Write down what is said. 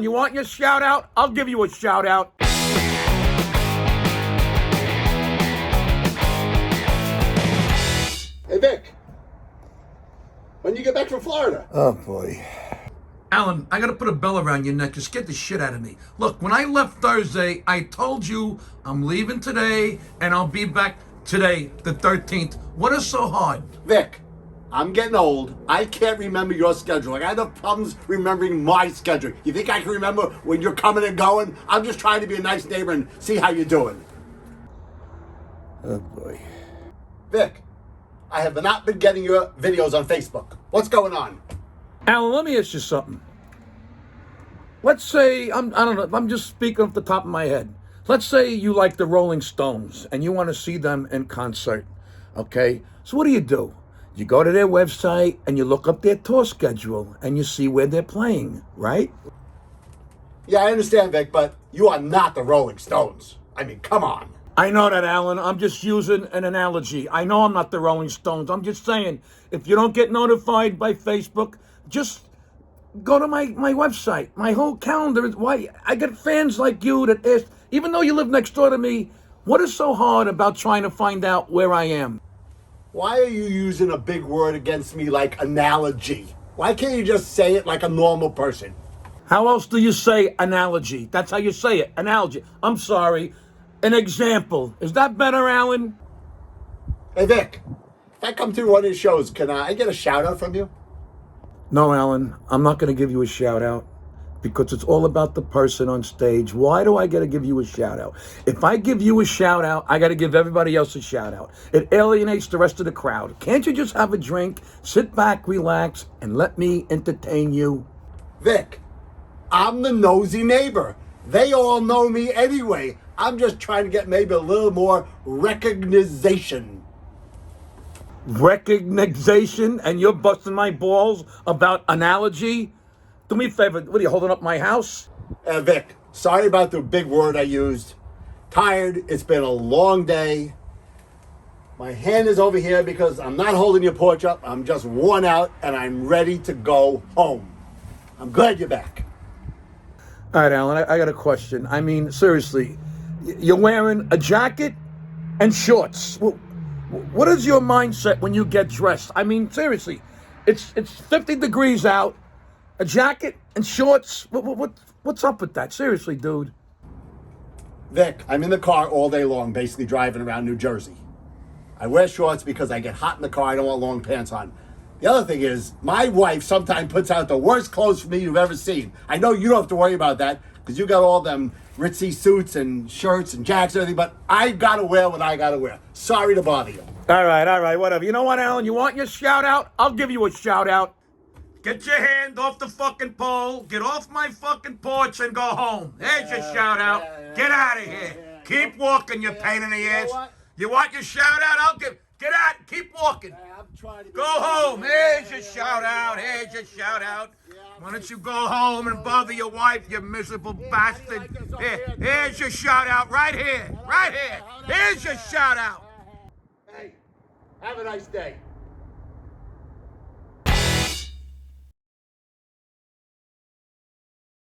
You want your shout out? I'll give you a shout out. Hey, Vic. When you get back from Florida? Oh, boy. Alan, I gotta put a bell around your neck. You scared the shit out of me. Look, when I left Thursday, I told you I'm leaving today and I'll be back today, the 13th. What is so hard? Vic, I'm getting old. I can't remember your schedule. I got problems remembering my schedule. You think I can remember when you're coming and going? I'm just trying to be a nice neighbor and see how you're doing. Oh, boy. Vic, I have not been getting your videos on Facebook. What's going on? Alan, let me ask you something. Let's say, I don't know, I'm just speaking off the top of my head. Let's say you like the Rolling Stones and you want to see them in concert, okay? So what do? You go to their website and you look up their tour schedule and you see where they're playing, right? Yeah, I understand, Vic, but you are not the Rolling Stones. I mean, come on. I know that, Alan. I'm just using an analogy. I know I'm not the Rolling Stones. I'm just saying, if you don't get notified by Facebook, just go to my website. My whole calendar is why I get fans like you that ask, even though you live next door to me, what is so hard about trying to find out where I am? Why are you using a big word against me like analogy? Why can't you just say it like a normal person? How else do you say analogy? That's how you say it, analogy. I'm sorry. An example. Is that better, Alan? Hey, Vic, if I come to one of your shows, can I get a shout out from you? No, Alan, I'm not going to give you a shout out because it's all about the person on stage. Why do I got to give you a shout out? If I give you a shout out, I got to give everybody else a shout out. It alienates the rest of the crowd. Can't you just have a drink, sit back, relax, and let me entertain you? Vic, I'm the nosy neighbor. They all know me anyway. I'm just trying to get maybe a little more recognition. Recognition, and you're busting my balls about analogy? Do me a favor, what are you, holding up my house? Vic, sorry about the big word I used. Tired, it's been a long day. My hand is over here because I'm not holding your porch up. I'm just worn out and I'm ready to go home. I'm glad you're back. All right, Alan, I got a question. I mean, seriously, you're wearing a jacket and shorts. What is your mindset when you get dressed? I mean, seriously, it's 50 degrees out, a jacket and shorts. What's up with that? Seriously, dude. Vic, I'm in the car all day long, basically driving around New Jersey. I wear shorts because I get hot in the car. I don't want long pants on. The other thing is, my wife sometimes puts out the worst clothes for me you've ever seen. I know you don't have to worry about that because you got all them ritzy suits and shirts and jackets and everything, but I gotta wear what I gotta wear. Sorry to bother you. All right, whatever. You know what, Alan? You want your shout out? I'll give you a shout out. Get your hand off the fucking pole, get off my fucking porch and go home. There's your shout out. Get out of here. Keep walking, you pain in the ass. You want your shout out? I'll give. Get out. Keep walking. Go home. Here's your shout out. Here's your shout out. Why don't you go home and bother your wife, you miserable bastard? Here's your shout out right here. Right here. Here's your shout out. Hey, have a nice day.